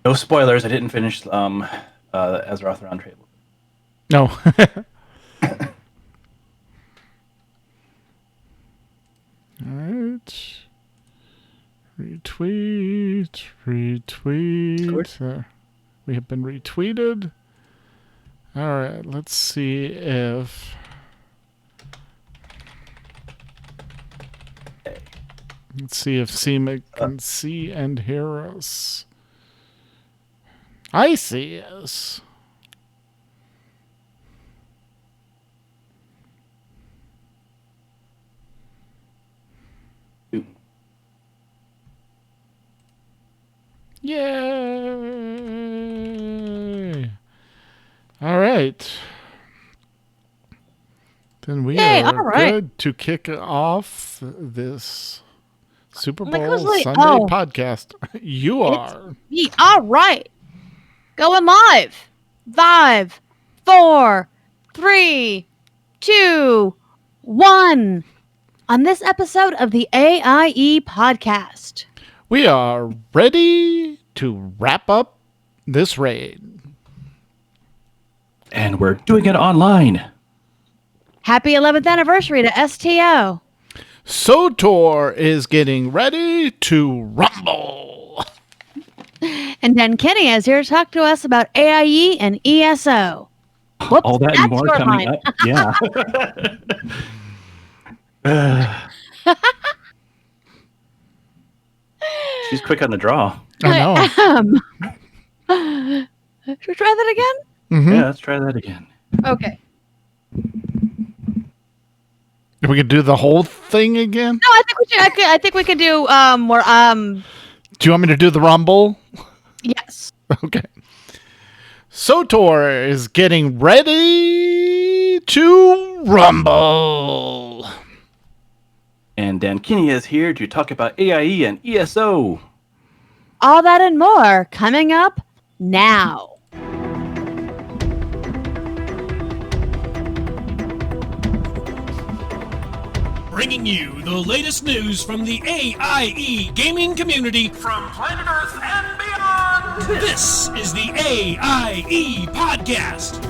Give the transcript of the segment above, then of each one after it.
No spoilers. I didn't finish Azeroth Round Table. No. All right. Retweet. We have been retweeted. All right. Let's see if. Let's see if Seema can see and hear us. I see us. Yay! All right. Then we are good to kick off this Super Bowl Sunday podcast. You are. All right. Going live. 5, 4, 3, 2, 1. On this episode of the AIE Podcast. We are ready to wrap up this raid. And we're doing it online. Happy 11th anniversary to STO. SOTOR is getting ready to rumble. And Dan Kenny is here to talk to us about AIE and ESO. Whoops, all that and more coming up. Yeah. She's quick on the draw. I know. Should we try that again? Mm-hmm. Yeah, let's try that again. Okay. We could do the whole thing again? No, I think we could do more. Do you want me to do the rumble? Yes. Okay. SOTOR is getting ready to rumble. And Dan Kinney is here to talk about AIE and ESO. All that and more coming up now. Bringing you the latest news from the AIE gaming community from planet Earth and beyond. This is the AIE Podcast.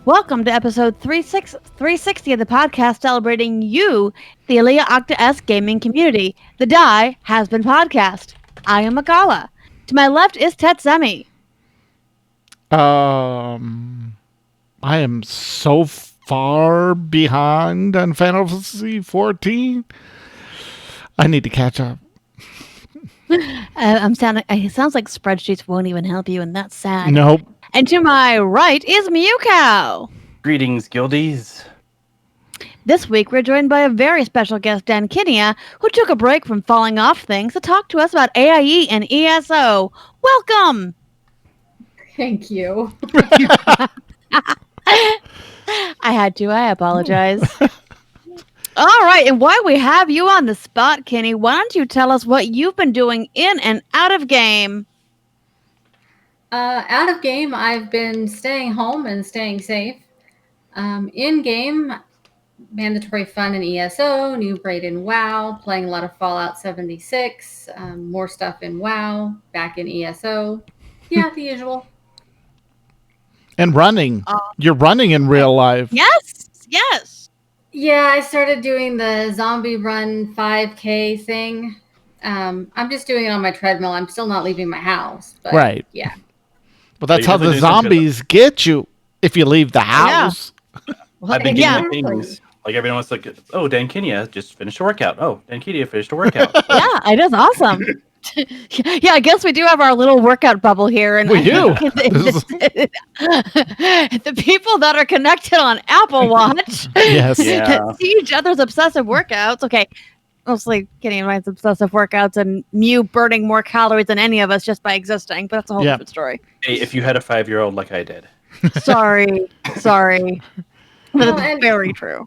Welcome to episode 360 of the podcast celebrating you, the Alea Octa S gaming community. The Die Has Been Podcast. I am Makala. To my left is Tetsemi. I am so far behind on Final Fantasy 14. I need to catch up. It sounds like spreadsheets won't even help you, and that's sad. Nope. And to my right is Mewcow. Greetings, guildies. This week, we're joined by a very special guest, Dan Kinia, who took a break from falling off things to talk to us about AIE and ESO. Welcome! Thank you. I had to. I apologize. All right, and while we have you on the spot, Kenny, why don't you tell us what you've been doing in and out of game? Out of game, I've been staying home and staying safe. In game, mandatory fun in ESO, new braid in WoW, playing a lot of Fallout 76, more stuff in WoW, back in ESO. Yeah, the usual. And running. You're running in real life. Yes. Yeah, I started doing the zombie run 5K thing. I'm just doing it on my treadmill. I'm still not leaving my house. But right. Yeah. Well, that's how the zombies get you if you leave the house. Yeah. I've been getting things. Like everyone wants to, oh, Dan Kinia just finished a workout. Oh, Dan Kinia finished a workout. Yeah, it is awesome. Yeah, I guess we do have our little workout bubble here. And we do. The people that are connected on Apple Watch yes. See each other's obsessive workouts. Okay, mostly Kenny and mine's obsessive workouts and Mew burning more calories than any of us just by existing. But that's a whole different story. Hey, if you had a 5-year-old like I did. Sorry. But it's very true.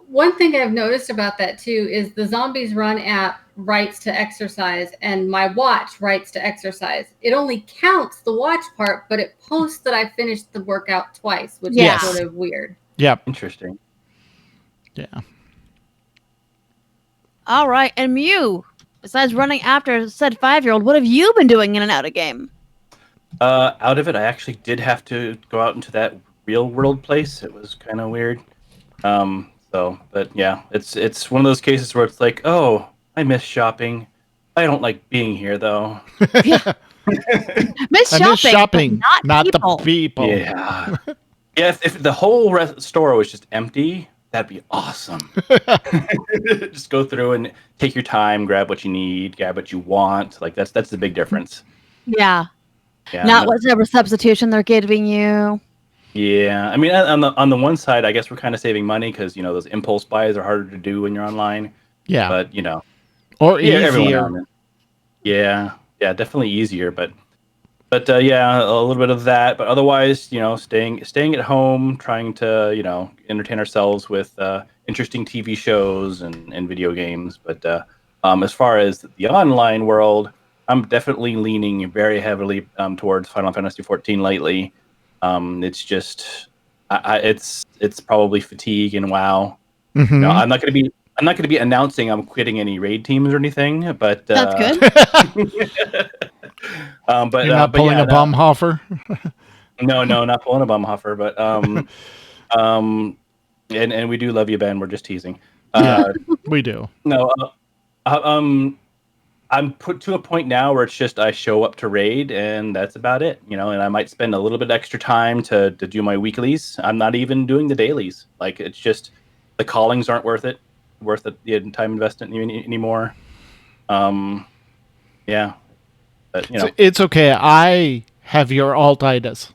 One thing I've noticed about that too is the Zombies Run app writes to exercise and my watch writes to exercise. It only counts the watch part, but it posts that I finished the workout twice, which is sort of weird. Yep. Interesting. Yeah. All right. And Mew, besides running after said 5-year-old, what have you been doing in and out of game? Out of it, I actually did have to go out into that real world place. It was kind of weird. But yeah, it's one of those cases where it's like, oh, I miss shopping. I don't like being here though. Miss shopping, but not people. the people. Yeah, yeah. If the whole store was just empty, that'd be awesome. Just go through and take your time, grab what you need, grab what you want. Like that's the big difference. Yeah. Yeah. Not whatever substitution they're giving you. Yeah, I mean, on the one side, I guess we're kind of saving money because those impulse buys are harder to do when you're online. Yeah, but or yeah, easier. Yeah, definitely easier. But yeah, a little bit of that. But otherwise, staying at home, trying to entertain ourselves with interesting TV shows and video games. But as far as the online world, I'm definitely leaning very heavily towards Final Fantasy 14 lately. It's just, it's probably fatigue and WoW. Mm-hmm. I'm not going to be announcing I'm quitting any raid teams or anything. But that's good. But you're not pulling a Baumhofer. No, not pulling a Baumhofer. But and we do love you, Ben. We're just teasing. Yeah, we do. No, I'm put to a point now where it's just I show up to raid and that's about it, and I might spend a little bit extra time to do my weeklies. I'm not even doing the dailies. Like it's just the callings aren't worth the time investment anymore. Yeah, but it's okay. I have your alt-itis.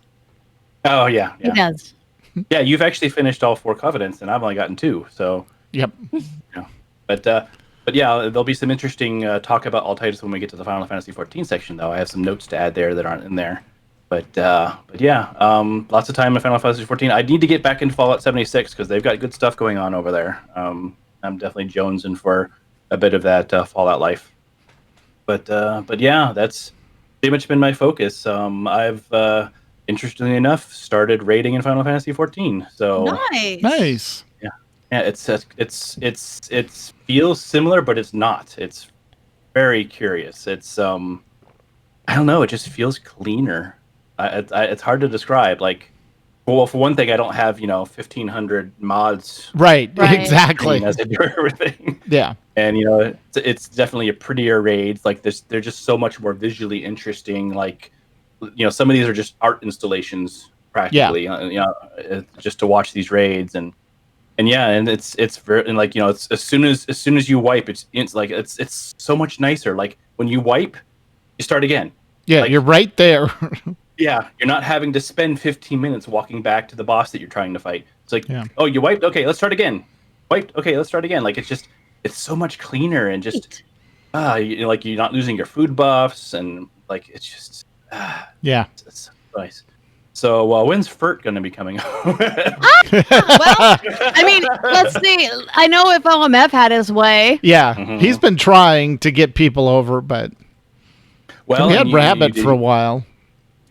Oh yeah. He does. Yeah, you've actually finished all 4 covenants, and I've only gotten 2. So yep. But yeah, there'll be some interesting talk about alt-itis when we get to the Final Fantasy 14 section, though. I have some notes to add there that aren't in there. But yeah, lots of time in Final Fantasy 14. I need to get back into Fallout 76 because they've got good stuff going on over there. I'm definitely jonesing for a bit of that Fallout life. But yeah, that's pretty much been my focus. I've interestingly enough started raiding in Final Fantasy 14. So nice. Yeah, it feels similar, but it's not. It's very curious. It's I don't know. It just feels cleaner. It's hard to describe. Like, well, for one thing, I don't have 1,500 mods. Right. Exactly. As I do everything. Yeah. And it's definitely a prettier raid. Like they're just so much more visually interesting. Like some of these are just art installations practically. Yeah. Just to watch these raids and yeah, and it's very, and like it's as soon as you wipe, it's like it's so much nicer. Like when you wipe, you start again. Yeah, like, you're right there. Yeah, you're not having to spend 15 minutes walking back to the boss that you're trying to fight. It's like, oh, you wiped? Okay, let's start again. Wiped? Okay, let's start again. Like it's so much cleaner and just like you're not losing your food buffs and like it's just yeah, it's nice. So when's FERT going to be coming out? Well, I mean, let's see. I know if OMF had his way. Yeah, he's been trying to get people over, but we had Rabbit for a while.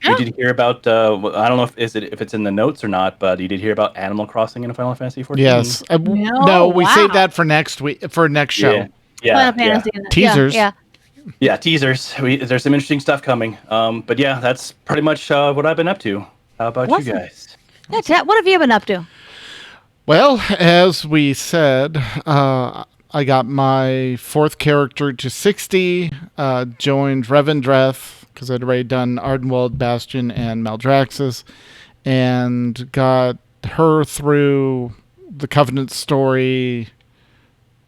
You did hear about? I don't know if it's in the notes or not, but you did hear about Animal Crossing in Final Fantasy 14. Yes. No, we saved that for next week for next show. Yeah. Teasers. Yeah, teasers. There's some interesting stuff coming. But yeah, that's pretty much what I've been up to. How about you guys? Yeah, Chet, what have you been up to? Well, as we said, I got my 4th character to 60, joined Revendreth, because I'd already done Ardenwald, Bastion, and Maldraxxus, and got her through the Covenant story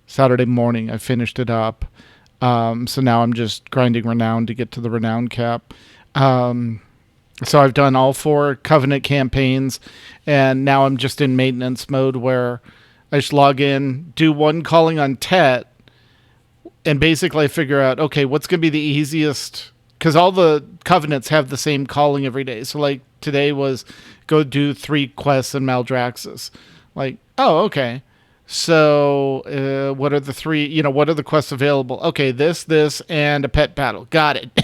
Saturday morning. I finished it up. So now I'm just grinding Renown to get to the Renown cap. So I've done all 4 Covenant campaigns, and now I'm just in maintenance mode where I just log in, do one calling on Tet, and basically figure out, okay, what's going to be the easiest, because all the Covenants have the same calling every day. So like today was go do 3 quests in Maldraxxus. Like, oh, okay. So what are the 3, what are the quests available? Okay, this, and a pet battle. Got it.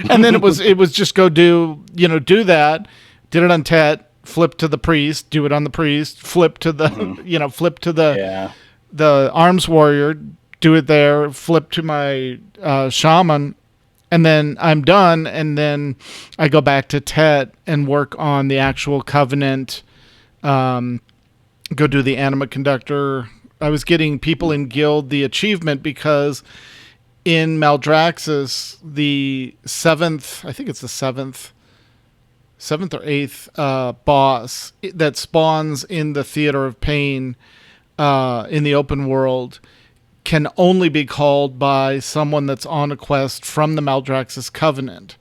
And then it was just go do that, did it on Tet, flip to the priest, do it on the priest, flip to the, flip to the arms warrior, do it there, flip to my shaman, and then I'm done. And then I go back to Tet and work on the actual Covenant. Go do the Anima Conductor. I was getting people in Guild the achievement because in Maldraxxus, the seventh, I think it's the seventh or eighth boss that spawns in the Theater of Pain in the open world can only be called by someone that's on a quest from the Maldraxxus Covenant.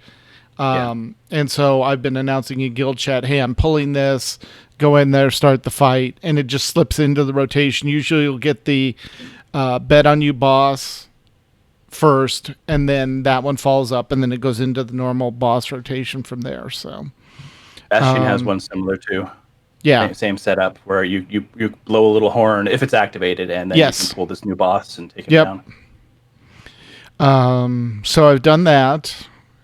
And so I've been announcing in Guild Chat, hey, I'm pulling this, go in there, start the fight, and it just slips into the rotation. Usually you'll get the Bet on You boss first, and then that one falls up, and then it goes into the normal boss rotation from there. So Bastion has one similar too. Yeah. Same setup where you blow a little horn if it's activated, and then you can pull this new boss and take him down. So I've done that.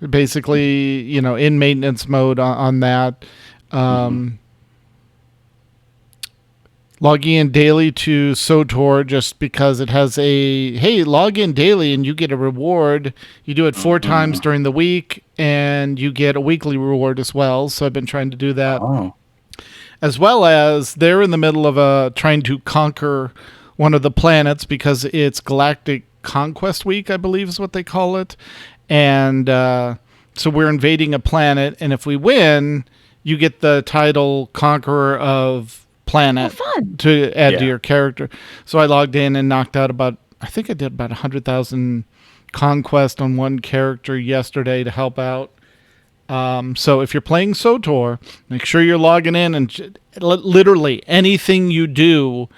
Basically, in maintenance mode on that. Logging in daily to SOTOR just because it has hey, log in daily and you get a reward. You do it 4 times during the week, and you get a weekly reward as well. So I've been trying to do that. Oh. As well as they're in the middle of trying to conquer one of the planets because it's Galactic Conquest Week, I believe is what they call it. And so we're invading a planet, and if we win, you get the title Conqueror of Planet to add to your character. So I logged in and knocked out I think I did about 100,000 conquest on one character yesterday to help out. So if you're playing SOTOR, make sure you're logging in, and literally anything you do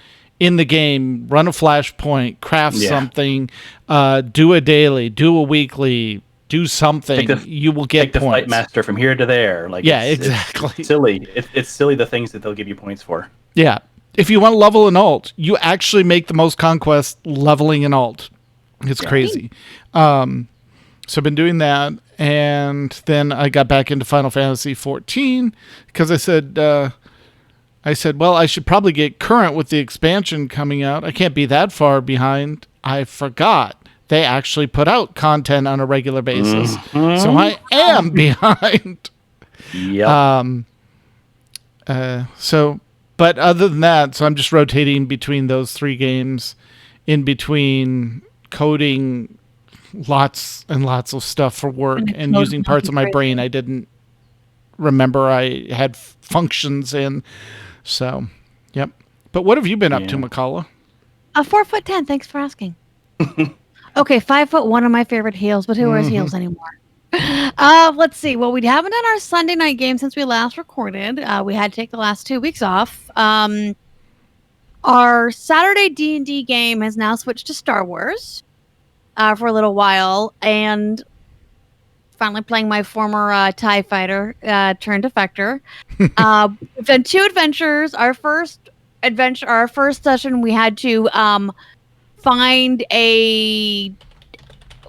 in the game, run a flashpoint, craft something, do a daily, do a weekly, do something, you will get points. Take the Flight Master from here to there. Exactly. It's silly. It's silly the things that they'll give you points for. Yeah. If you want to level an alt, you actually make the most conquest leveling an alt. It's crazy. So I've been doing that, and then I got back into Final Fantasy 14 because I said, well, I should probably get current with the expansion coming out. I can't be that far behind. I forgot they actually put out content on a regular basis, so I am behind. Yep. But other than that, so I'm just rotating between those 3 games, in between coding lots and lots of stuff for work and using parts of my brain I didn't remember I had functions in. So, yep. But what have you been up to, Makala? 4'10". Thanks for asking. Okay, 5'1" of my favorite heels, but who wears heels anymore? Let's see. Well, we haven't done our Sunday night game since we last recorded. We had to take the last 2 weeks off. Our Saturday D&D game has now switched to Star Wars for a little while, and finally playing my former TIE fighter turned defector. We've done 2 adventures. Our first session, we had to find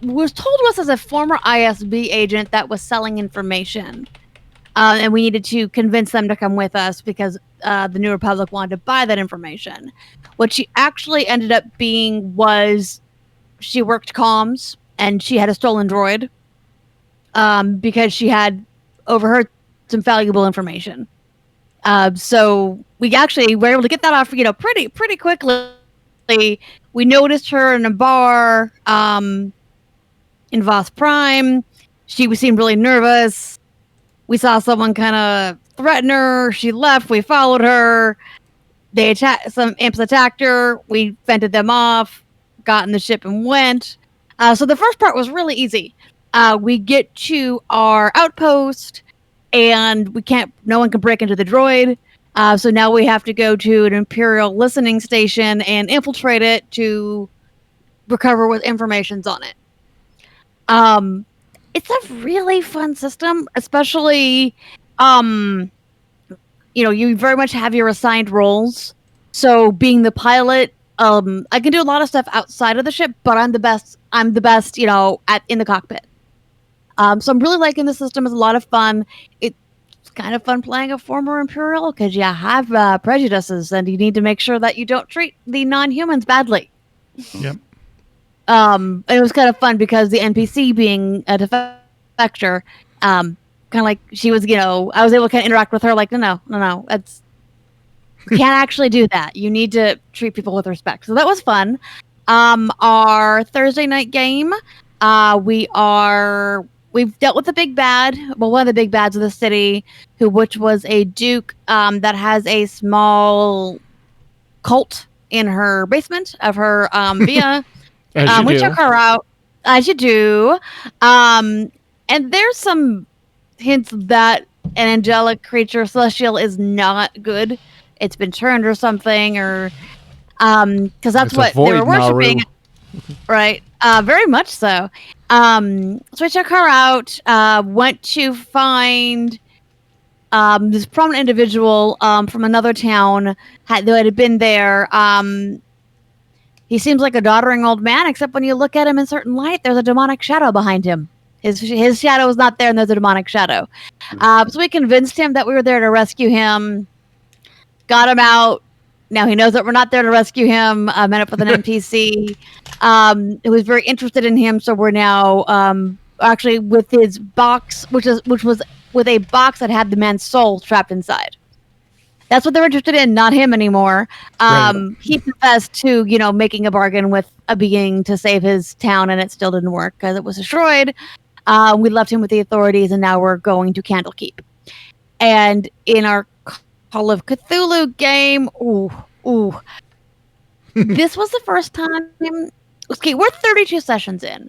was told to us as a former ISB agent that was selling information. And we needed to convince them to come with us because the New Republic wanted to buy that information. What she actually ended up being was she worked comms, and she had a stolen droid because she had overheard some valuable information. So we actually were able to get that off, pretty quickly. We noticed her in a bar in Voss Prime. She seemed really nervous. We saw someone kind of threaten her. She left. We followed her. Some imps attacked her. We fended them off, got in the ship and went. So the first part was really easy. We get to our outpost, and no one can break into the droid. So now we have to go to an Imperial listening station and infiltrate it to recover what information's on it. It's a really fun system, especially, you very much have your assigned roles. So being the pilot, I can do a lot of stuff outside of the ship, but I'm the best, in the cockpit. So I'm really liking the system. It's a lot of fun. It's kind of fun playing a former Imperial because you have prejudices, and you need to make sure that you don't treat the non-humans badly. Yep. it was kind of fun because the NPC being a defector, kind of like she was, I was able to kind of interact with her like, no, you can't actually do that. You need to treat people with respect. So that was fun. Our Thursday night game, we've dealt with the big bad. Well, one of the big bads of the city, which was a duke that has a small cult in her basement of her villa. We took her out, as you do. And there's some hints that an angelic creature, celestial, is not good. It's been turned or something, or because that's what they were worshiping, right? Very much so. So we took her out. Went to find this prominent individual from another town that had been there. He seems like a doddering old man, except when you look at him in certain light, there's a demonic shadow behind him. His shadow is not there, and there's a demonic shadow. So we convinced him that we were there to rescue him. Got him out. Now he knows that we're not there to rescue him. Met up with an NPC who was very interested in him. So we're now actually with his box, which was with a box that had the man's soul trapped inside. That's what they're interested in, not him anymore. Right. He confessed to, making a bargain with a being to save his town, and it still didn't work because it was destroyed. We left him with the authorities, and now we're going to Candlekeep. And in our Call of Cthulhu game, this was the first time. Okay, we're 32 sessions in.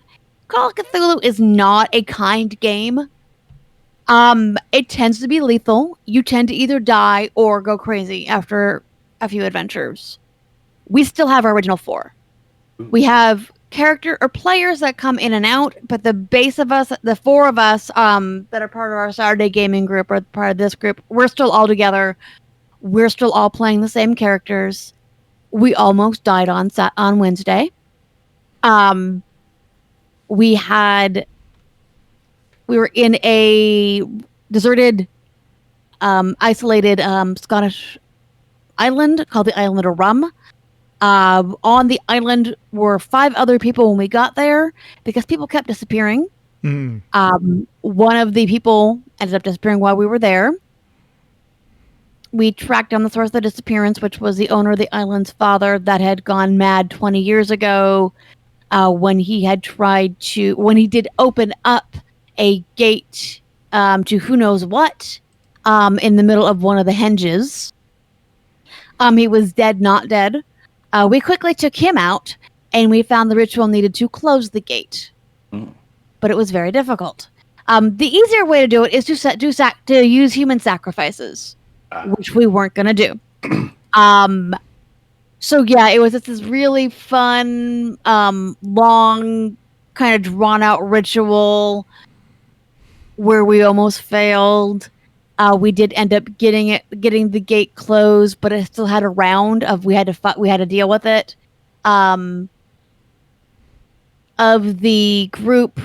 Call of Cthulhu is not a kind game. It tends to be lethal. You tend to either die or go crazy after a few adventures. We still have our original 4. We have character or players that come in and out, but the base of us, the 4 of us that are part of our Saturday gaming group or part of this group, we're still all together. We're still all playing the same characters. We almost died on Wednesday. We were in a deserted, isolated Scottish island called the Island of Rum. On the island were 5 other people when we got there because people kept disappearing. One of the people ended up disappearing while we were there. We tracked down the source of the disappearance, which was the owner of the island's father that had gone mad 20 years ago when he did open up a gate to who knows what in the middle of one of the henges. He was dead, not dead. We quickly took him out, and we found the ritual needed to close the gate. But it was very difficult. The easier way to do it is to use human sacrifices, which we weren't going to do. So yeah, it was just this really fun, long, kind of drawn-out ritual where we almost failed. We did end up getting the gate closed, but it still had a round of we had to deal with it. Of the group,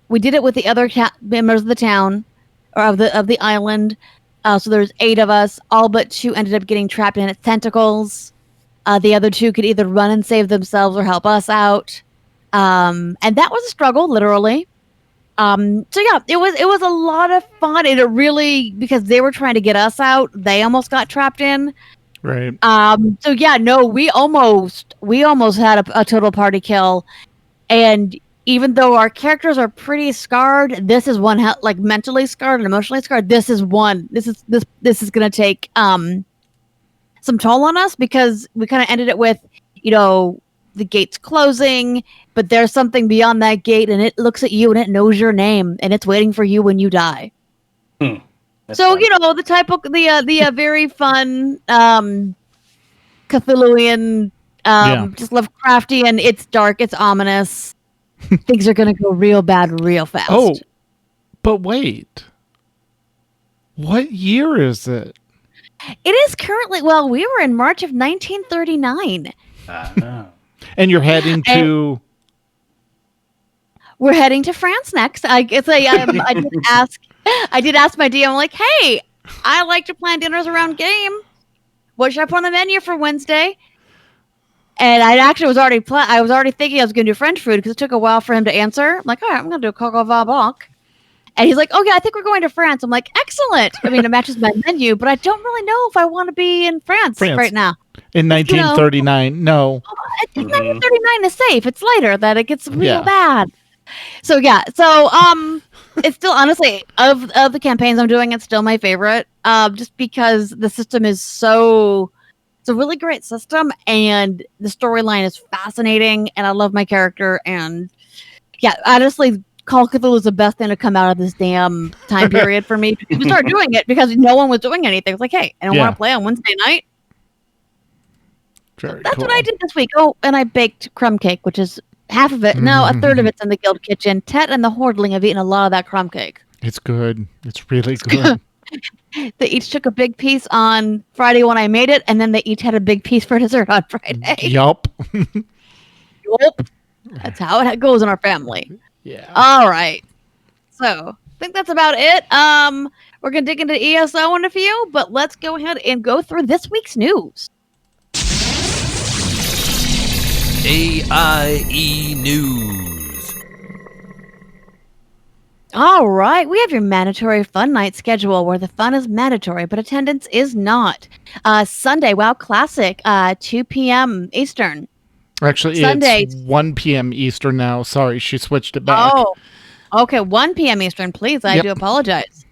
we did it with the other members of the town or of the island. So there's 8 of us. All but 2 ended up getting trapped in its tentacles. The other 2 could either run and save themselves or help us out. And that was a struggle, literally. So yeah, it was a lot of fun. And it really, because they were trying to get us out, they almost got trapped in. Right. So yeah, no, we almost had a total party kill. And even though our characters are pretty scarred, this is one like mentally scarred and emotionally scarred. This is going to take some toll on us because we kind of ended it with, the gate's closing, but there's something beyond that gate, and it looks at you and it knows your name, and it's waiting for you when you die. So fun. The type of the very fun Cthulhuian, just Lovecraftian. It's dark, it's ominous. Things are gonna go real bad real fast. Oh, but wait, what year is it? It is currently. Well, we were in March of 1939. And you're heading to... We're heading to France next. I did ask my DM, like, hey, I like to plan dinners around game. What should I put on the menu for Wednesday? And I actually was already I was already thinking I was going to do French food because it took a while for him to answer. I'm like, all right, I'm going to do a coq au vin blanc. And he's like, oh, yeah, I think we're going to France. I'm like, excellent. I mean, it matches my menu, but I don't really know if I want to be in France right now. In 1939, no. It's 1939 is safe. It's later that it gets real bad. So, yeah. So, it's still, honestly, of the campaigns I'm doing, it's still my favorite. Just because the system is it's a really great system, and the storyline is fascinating, and I love my character. And, yeah, honestly, Call of Cthulhu is the best thing to come out of this damn time period for me. We started doing it because no one was doing anything. It's like, hey, I don't want to play on Wednesday night. That's what I did this week. Oh, and I baked crumb cake, which is half of it. No, a third of it's in the guild kitchen. Tet and the Hordling have eaten a lot of that crumb cake. It's good. It's really good. They each took a big piece on Friday when I made it, and then they each had a big piece for dessert on Friday. Yup. Yup. That's how it goes in our family. Yeah. All right. So I think that's about it. We're gonna dig into ESO in a few, but let's go ahead and go through this week's news. AIE News. All right, we have your mandatory fun night schedule where the fun is mandatory, but attendance is not. Sunday, WoW Classic, 2 p.m. Eastern. Actually, Sunday. It's 1 p.m. Eastern now. Sorry, she switched it back. Oh, okay, 1 p.m. Eastern, please. I do apologize.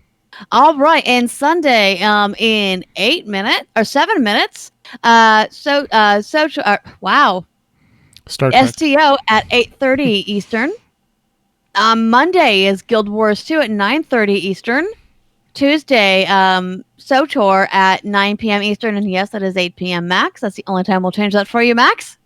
All right, and Sunday, in 7 minutes. Wow. Star Trek. STO at 8:30 Eastern. Monday is Guild Wars 2 at 9:30 Eastern. Tuesday, SOTOR at 9 p.m. Eastern, and yes, that is 8 p.m. Max. That's the only time we'll change that for you, Max.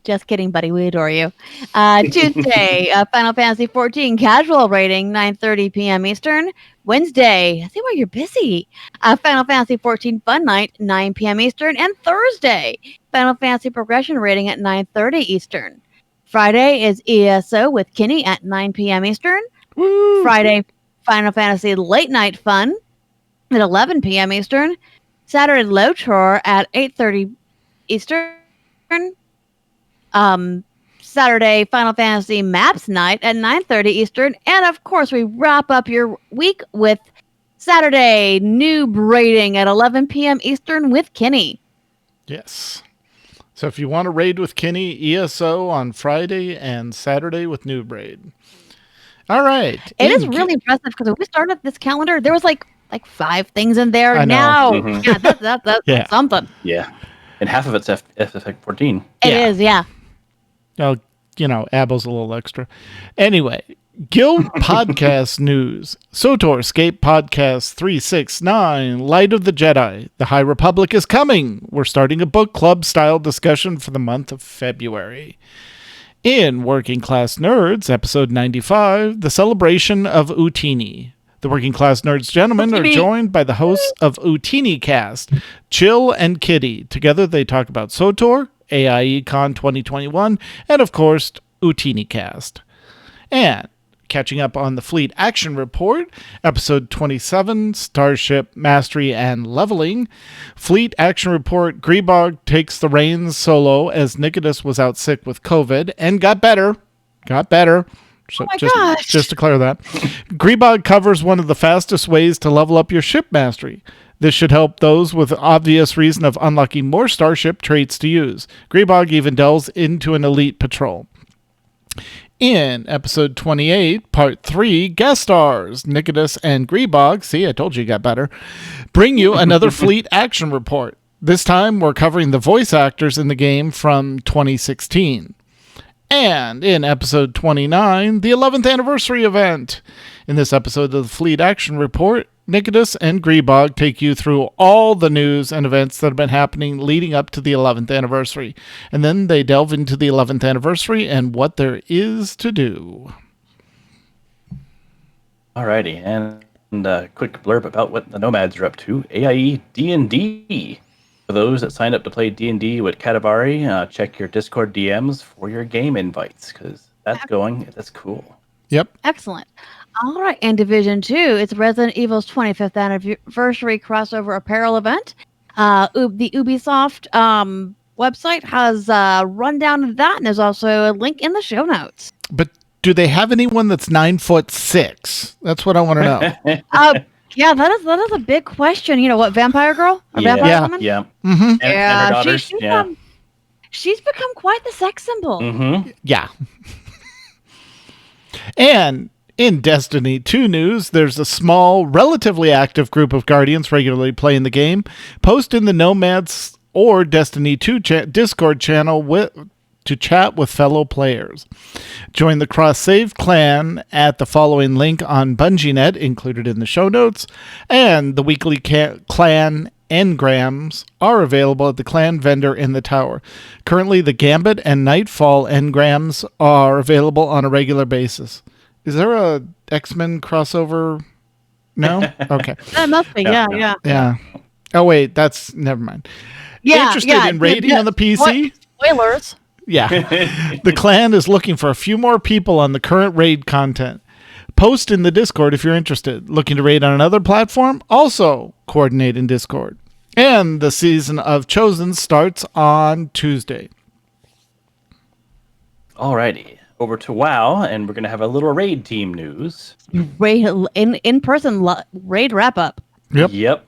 Just kidding, buddy. We adore you. Tuesday, Final Fantasy 14 casual rating, 9:30 p.m. Eastern. Wednesday, I see why you're busy. Final Fantasy 14 Fun Night, 9 p.m. Eastern. And Thursday, Final Fantasy Progression rating at 9:30 Eastern. Friday is ESO with Kinney at 9 p.m. Eastern. Woo! Friday, Final Fantasy Late Night Fun at 11 p.m. Eastern. Saturday, LOTROR at 8:30 Eastern. Saturday, Final Fantasy Maps Night at 9:30 Eastern. And of course, we wrap up your week with Saturday Noob Raiding at 11 p.m. Eastern with Kinney. Yes. So if you want to raid with Kinney, ESO on Friday and Saturday with Noob Raid. All right. It is really impressive because when we started this calendar, there was like 5 things in there. I know. Now, Mm-hmm. that's something. Yeah. And half of it's FF14. It is, yeah. Oh, Abel's a little extra. Anyway, Guild Podcast News. SOTOR Escape Podcast 369, Light of the Jedi. The High Republic is coming. We're starting a book club style discussion for the month of February. In Working Class Nerds, episode 95, the celebration of Utini. The Working Class Nerds gentlemen are joined by the hosts of Utini Cast, Chill and Kitty. Together they talk about SOTOR, AIE Con 2021, and of course, Utini Cast. And catching up on the Fleet Action Report, episode 27, Starship Mastery and Leveling. Fleet Action Report, Greebog takes the reins solo as Nikitas was out sick with COVID and got better. So just to clear that. Greebog covers one of the fastest ways to level up your ship mastery. This should help those with obvious reason of unlocking more starship traits to use. Greebog even delves into an elite patrol. In episode 28, part 3, guest stars Nikitas and Greebog, see, I told you got better, bring you another Fleet Action Report. This time, we're covering the voice actors in the game from 2016. And in episode 29, the 11th anniversary event. In this episode of the Fleet Action Report, Nikitas and Greebog take you through all the news and events that have been happening leading up to the 11th anniversary. And then they delve into the 11th anniversary and what there is to do. Alrighty, and a quick blurb about what the Nomads are up to. AIE D&D. For those that signed up to play D&D with Katavari, check your Discord DMs for your game invites, because that's cool. Yep. Excellent. All right, and Division 2, it's Resident Evil's 25th anniversary crossover apparel event. The Ubisoft website has a rundown of that, and there's also a link in the show notes. But do they have anyone that's 9'6"? That's what I want to know. Yeah, that is a big question. You know what, Vampire Girl? Or Vampire Woman? Yeah. Mm-hmm. And her daughters. She's become quite the sex symbol. Mm-hmm. Yeah. And in Destiny 2 news, there's a small, relatively active group of Guardians regularly playing the game. Post in the Nomads or Destiny 2 Discord channel to chat with fellow players. Join the cross-save clan at the following link on BungieNet, included in the show notes, and the weekly clan engrams are available at the clan vendor in the tower. Currently, the Gambit and Nightfall engrams are available on a regular basis. Is there a X-Men crossover? No? Okay. That must be, yeah. Yeah. Oh, wait, that's... Never mind. Yeah, Interested in raiding on the PC? Spoilers. Yeah. The clan is looking for a few more people on the current raid content. Post in the Discord if you're interested. Looking to raid on another platform? Also coordinate in Discord. And the season of Chosen starts on Tuesday. Alrighty. Over to WoW, and we're going to have a little raid team news. Raid in-person raid wrap-up. Yep.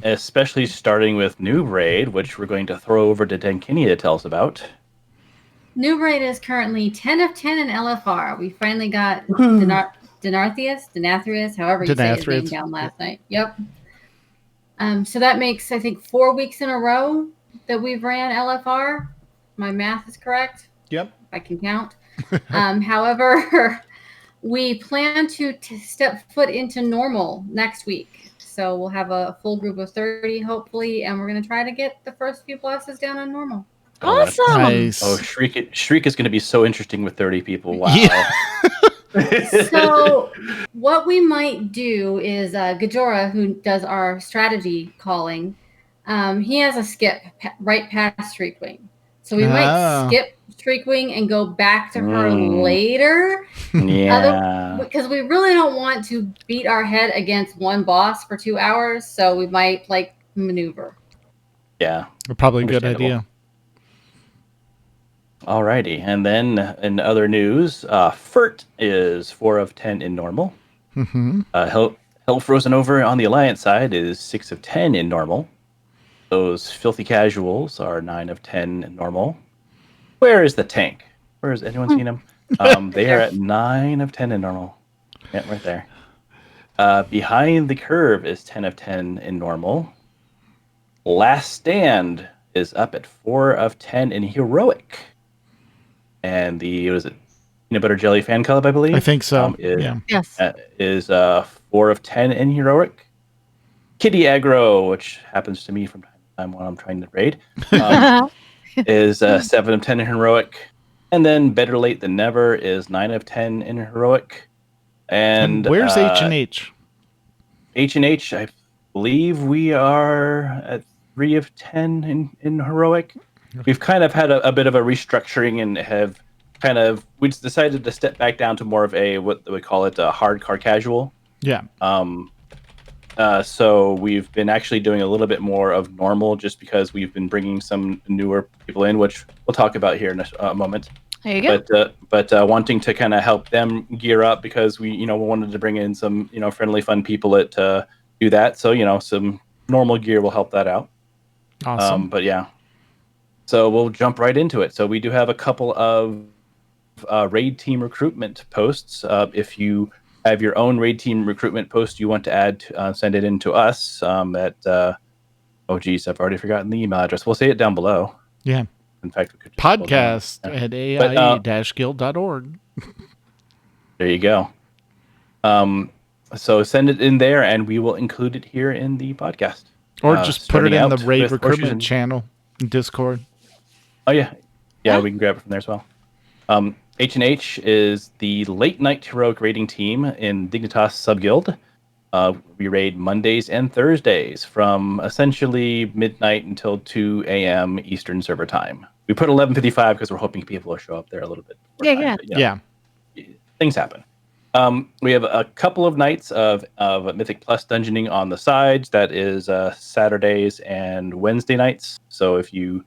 Especially starting with New Raid, which we're going to throw over to Denkini to tell us about. New Raid is currently 10 of 10 in LFR. We finally got Denathrius, however you say his name down last night. Yep. So that makes, I think, 4 weeks in a row that we've ran LFR. My math is correct. Yep. If I can count. However, we plan to step foot into normal next week. So we'll have a full group of 30, hopefully, and we're going to try to get the first few bosses down on normal. Awesome. Nice. Oh, Shriek is going to be so interesting with 30 people. Wow. Yeah. So what we might do is Gajora, who does our strategy calling, he has a skip right past Shriekwing. So we might skip Shriekwing and go back to her later. Yeah. Because we really don't want to beat our head against one boss for 2 hours. So we might maneuver. Yeah. Probably a good idea. Alrighty. And then in other news, Furt is 4 of 10 in normal. Mm-hmm. Hell Frozen over on the Alliance side is 6 of 10 in normal. Those Filthy Casuals are 9 of 10 in normal. Where is the tank? Where is anyone seen him? They are at 9 of 10 in normal. Yeah, right there. Behind the Curve is 10 of 10 in normal. Last Stand is up at 4 of 10 in heroic. And the, what is it? Peanut Butter Jelly Fan Club, I believe? I think so. Yes. Is 4 of 10 in heroic. Kitty Aggro, which happens to me from time to time when I'm trying to raid, is 7 of 10 in heroic. And then Better Late Than Never is 9 of 10 in heroic. And where's H&H? H&H, I believe we are at 3 of 10 in heroic. We've kind of had a bit of a restructuring and have we decided to step back down to more of a, what we call it, a hardcore casual. Yeah. So we've been actually doing a little bit more of normal just because we've been bringing some newer people in, which we'll talk about here in a moment. There you go. But wanting to kind of help them gear up because we wanted to bring in some, friendly, fun people to do that. So, some normal gear will help that out. Awesome. But yeah. So we'll jump right into it. So we do have a couple of raid team recruitment posts. If you have your own raid team recruitment post you want to add, send it in to us at, oh geez, I've already forgotten the email address. We'll say it down below. Yeah. In fact, we could just podcast at AIE-guild.org. There you go. So send it in there and we will include it here in the podcast. Or just put it in the raid with recruitment channel in Discord. Oh, yeah. Yeah, we can grab it from there as well. H&H is the late night heroic raiding team in Dignitas Subguild. We raid Mondays and Thursdays from essentially midnight until 2 a.m. Eastern Server Time. We put 11:55 because we're hoping people will show up there a little bit. Yeah. Things happen. We have a couple of nights of Mythic Plus dungeoning on the sides. That is Saturdays and Wednesday nights. So if you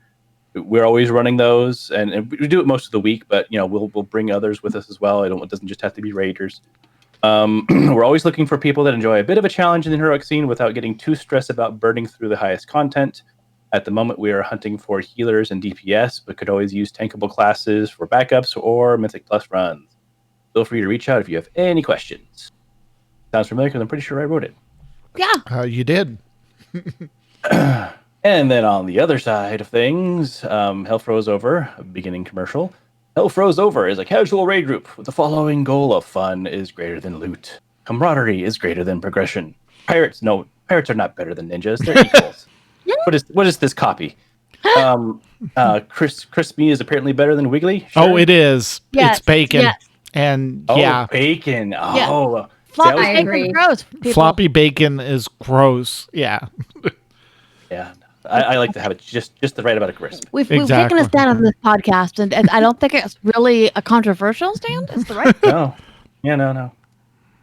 we're always running those, and we do it most of the week. But we'll bring others with us as well. It doesn't just have to be raiders. We're always looking for people that enjoy a bit of a challenge in the heroic scene without getting too stressed about burning through the highest content. At the moment, we are hunting for healers and DPS, but could always use tankable classes for backups or Mythic Plus runs. Feel free to reach out if you have any questions. Sounds familiar because I'm pretty sure I wrote it. Yeah. You did. And then on the other side of things, Hell Froze Over, a beginning commercial. Hell Froze Over is a casual raid group with the following goal of fun is greater than loot. Camaraderie is greater than progression. Pirates are not better than ninjas. They're equals. What is this copy? Crispy is apparently better than Wiggly. Sure. Oh, it is. Yes, It's bacon. yes. And bacon. Yeah. Oh, Floppy I bacon agree. gross. People. floppy bacon is gross. Yeah. yeah. I like to have it just the right amount of crisp. We've taken Exactly. a stand on this podcast, and I don't think it's really a controversial stand. It's the right. No. Yeah, no.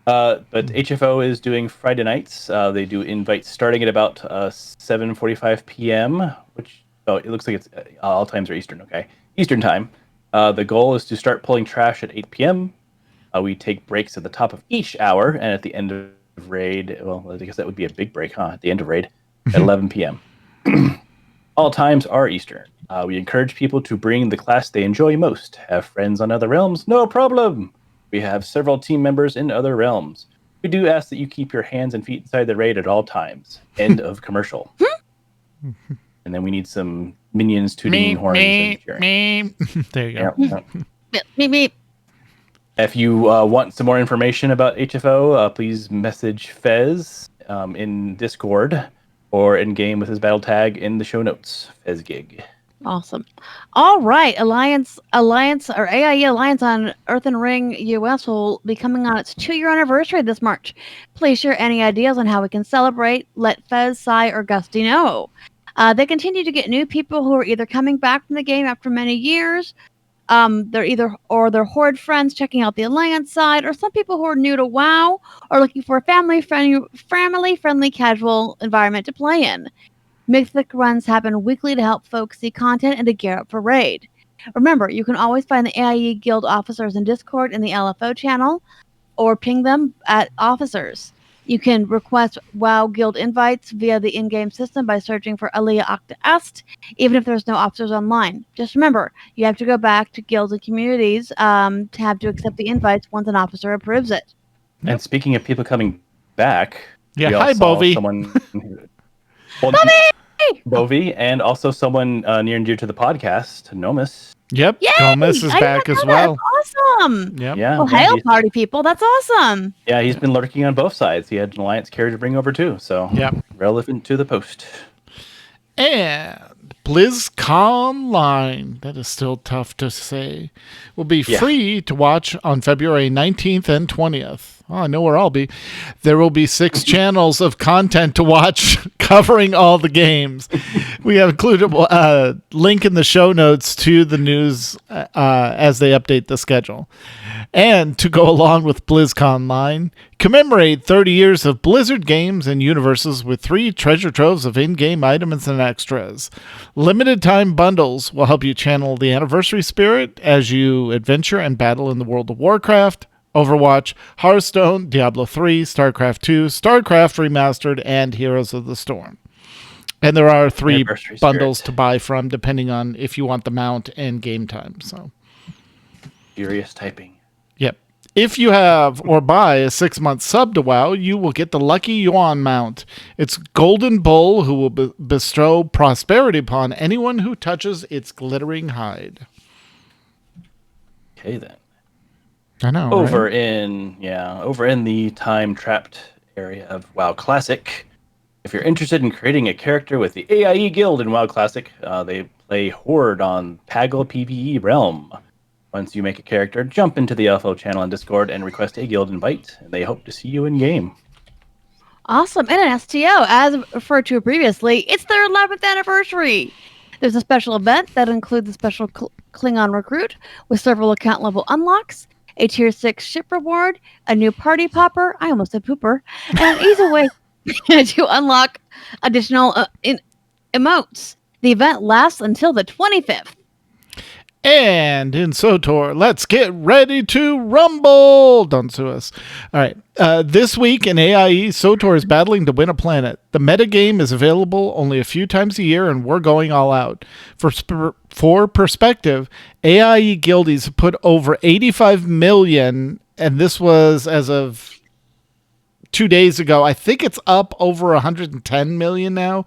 But HFO is doing Friday nights. They do invites starting at about 7:45 p.m., which it looks like it's all times are Eastern. Okay, Eastern time. The goal is to start pulling trash at 8 p.m. We take breaks at the top of each hour, and at the end of raid, well, I guess that would be a big break, huh? At the end of raid, at 11 p.m. All times are Eastern. We encourage people to bring the class they enjoy most. Have friends on other realms? No problem. We have several team members in other realms. We do ask that you keep your hands and feet inside the raid at all times. End of commercial. And then we need some minions tooting horns and cheering. There you go. Yep. Meep, meep. If you want some more information about HFO, please message Fez in Discord or in game with his battle tag in the show notes. FezGig. Awesome. All right. Alliance or AIE Alliance on Earth and Ring US will be coming on its 2-year anniversary this March. Please share any ideas on how we can celebrate. Let Fez, Sai, or Gusty know. They continue to get new people who are either coming back from the game after many years. They're horde friends checking out the Alliance side, or some people who are new to WoW or looking for a family-friendly casual environment to play in. Mythic runs happen weekly to help folks see content and to gear up for raid. Remember, you can always find the AIE Guild officers in Discord in the LFO channel, or ping them at officers. You can request WoW Guild invites via the in-game system by searching for AIE Octa Est, even if there's no officers online. Just remember, you have to go back to guilds and communities to have to accept the invites once an officer approves it. And speaking of people coming back, Yeah, we all hi, saw Bovie. Someone, Bovie, and also someone near and dear to the podcast, Nomus. Yep. Yay! Gomez is I back didn't as know that. well. That's awesome. Yep. Yeah, Well, yeah, hail, he's- party people. That's awesome. yeah, he's been lurking on both sides. He had an alliance carrier to bring over too, so Yep. relevant to the post. And BlizzConline, that is still tough to say, will be Yeah. free to watch on February 19th and 20th. Oh, I know where I'll be. There will be 6 channels of content to watch covering all the games. We have included a link in the show notes to the news as they update the schedule. And to go along with BlizzConline, commemorate 30 years of Blizzard games and universes with 3 treasure troves of in-game items and extras. Limited time bundles will help you channel the anniversary spirit as you adventure and battle in the world of Warcraft, Overwatch, Hearthstone, Diablo 3, StarCraft 2, StarCraft Remastered, and Heroes of the Storm. And there are 3 Anniversary bundles spirit. to buy from, depending on if you want the mount and game time. So, Furious typing. yep. If you have or buy a 6-month sub to WoW, you will get the Lucky Yuan mount. It's Golden Bull who will bestow prosperity upon anyone who touches its glittering hide. Okay then. I know. Over right? in the time trapped area of WoW Classic. If you're interested in creating a character with the AIE Guild in WoW Classic, they play Horde on Paggle PvE Realm. Once you make a character, jump into the LFO channel on Discord and request a guild invite, and they hope to see you in game. Awesome. And an STO, as referred to previously, it's their 11th anniversary. There's a special event that includes a special Klingon recruit with several account level unlocks, a tier 6 ship reward, a new party popper, I almost said pooper, and an easy way to unlock additional emotes. The event lasts until the 25th. And in SOTOR, let's get ready to rumble. Don't sue us. All right. This week in AIE, SOTOR is battling to win a planet. The metagame is available only a few times a year, and we're going all out. For perspective, AIE guildies have put over 85 million, and this was as of 2 days ago. I think it's up over 110 million now,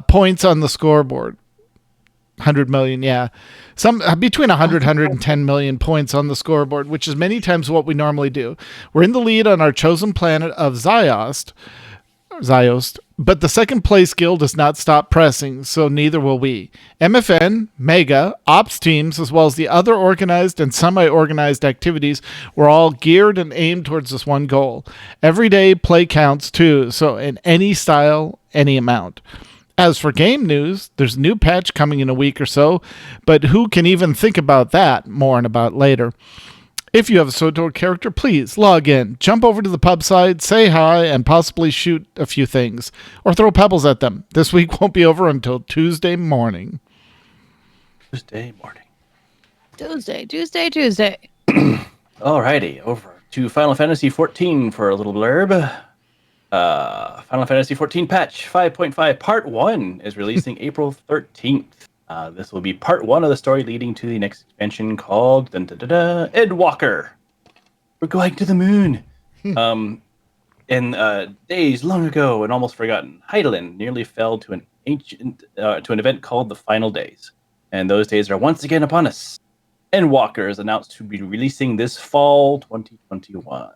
points on the scoreboard. 100 million, yeah. Some between 110 million points on the scoreboard, which is many times what we normally do. We're in the lead on our chosen planet of Ziost, but the second place guild does not stop pressing, so neither will we. MFN, Mega, Ops teams, as well as the other organized and semi-organized activities were all geared and aimed towards this one goal. Everyday play counts too, so in any style, any amount. As for game news, there's a new patch coming in a week or so, but who can even think about that? More and about later. If you have a SOTOR character, please log in, jump over to the pub side, say hi, and possibly shoot a few things, or throw pebbles at them. This week won't be over until Tuesday morning. Tuesday. Alrighty, over to Final Fantasy XIV for a little blurb. Final Fantasy XIV patch 5.5 Part 1 is releasing April 13th. This will be Part 1 of the story leading to the next expansion called Endwalker. We're going to the moon. In days long ago and almost forgotten, Heidelin nearly fell to an event called the Final Days. And those days are once again upon us. Endwalker is announced to be releasing this fall 2021.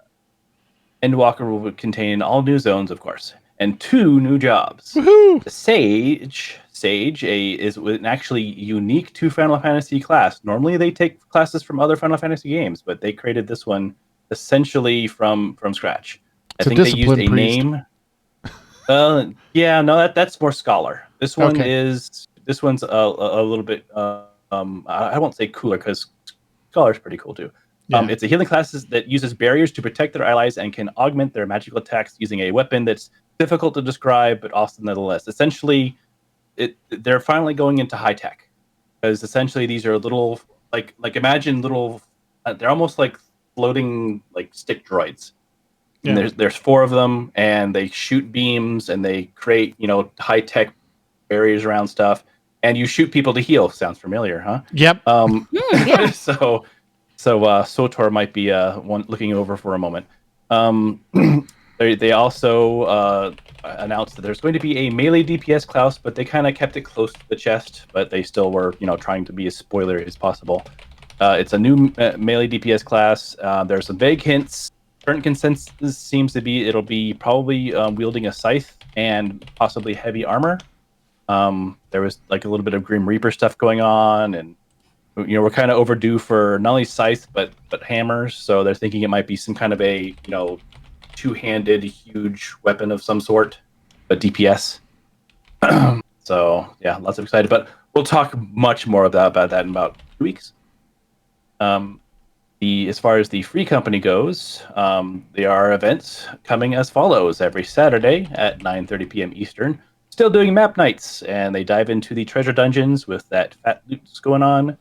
Endwalker will contain all new zones, of course, and 2 new jobs. Woohoo! The Sage is an actually unique to Final Fantasy class. Normally, they take classes from other Final Fantasy games, but they created this one essentially from scratch. I think they used a name. That's more Scholar. This one is a little bit. I won't say cooler because Scholar's pretty cool too. Yeah. It's a healing class that uses barriers to protect their allies and can augment their magical attacks using a weapon that's difficult to describe, but awesome nonetheless. Essentially, they're finally going into high tech, because essentially these are little like imagine little. They're almost like floating like stick droids. Yeah. And there's 4 of them, and they shoot beams and they create high tech barriers around stuff, and you shoot people to heal. Sounds familiar, huh? Yep. Yeah. So SOTOR might be one looking over for a moment. They also announced that there's going to be a melee DPS class, but they kind of kept it close to the chest, but they still were trying to be as spoilery as possible. It's a new melee DPS class. There's some vague hints. Current consensus seems to be it'll be probably wielding a scythe and possibly heavy armor. There was like a little bit of Grim Reaper stuff going on, and we're kind of overdue for not only scythe but hammers. So they're thinking it might be some kind of a two-handed huge weapon of some sort, a DPS. So yeah, lots of excited. But we'll talk much more about that in about 2 weeks. As far as the free company goes, there are events coming as follows every Saturday at 9:30 p.m. Eastern. Still doing map nights, and they dive into the treasure dungeons with that fat loot that's going on.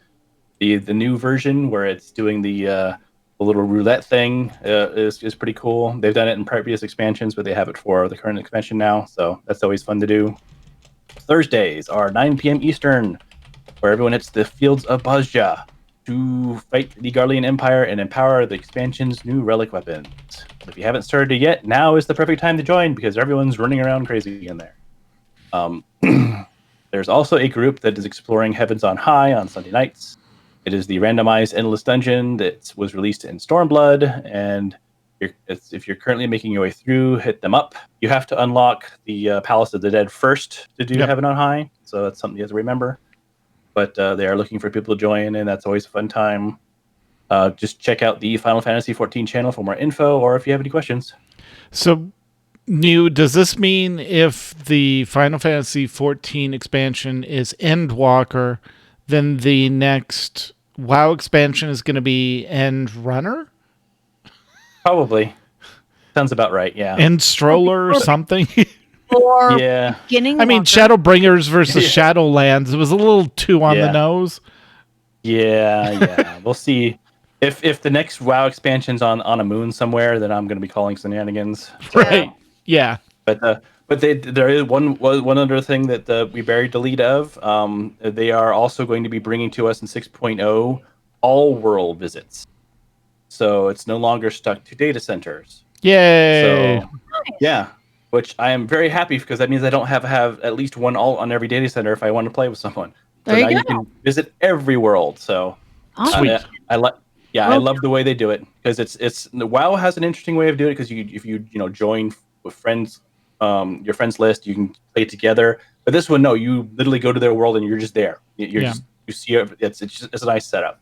The new version where it's doing the little roulette thing is pretty cool. They've done it in previous expansions, but they have it for the current expansion now, so that's always fun to do. Thursdays are 9 p.m. Eastern, where everyone hits the fields of Bozja to fight the Garlean Empire and empower the expansion's new relic weapons. If you haven't started it yet, now is the perfect time to join because everyone's running around crazy in there. There's also a group that is exploring Heavens on High on Sunday nights. It is the randomized endless dungeon that was released in Stormblood, and if you're currently making your way through, hit them up. You have to unlock the Palace of the Dead first to do Heaven on High, so that's something you have to remember. But they are looking for people to join, and that's always a fun time. Just check out the Final Fantasy XIV channel for more info, or if you have any questions. So, does this mean if the Final Fantasy XIV expansion is Endwalker, then the next WoW expansion is going to be Endrunner? Probably. Sounds about right, yeah. End Stroller or something? for Yeah. beginning. I mean, walker. Shadowbringers versus Yeah. Shadowlands. It was a little too on the Yeah. nose. Yeah. We'll see. If the next WoW expansion's on a moon somewhere, then I'm going to be calling shenanigans. So, Right. Yeah. But there is one other thing that we buried the lead of. They are also going to be bringing to us in 6.0 all world visits. So it's no longer stuck to data centers. Yay. So yeah, which I am very happy because that means I don't have at least one alt on every data center if I want to play with someone. So There you now go. you can visit every world. So Awesome. Sweet. I like. Yeah, I Well- love the way they do it because it's WoW has an interesting way of doing it because if you join with friends, your friends list, you can play together. But this one, no, you literally go to their world and you're just there. You see it. It's a nice setup.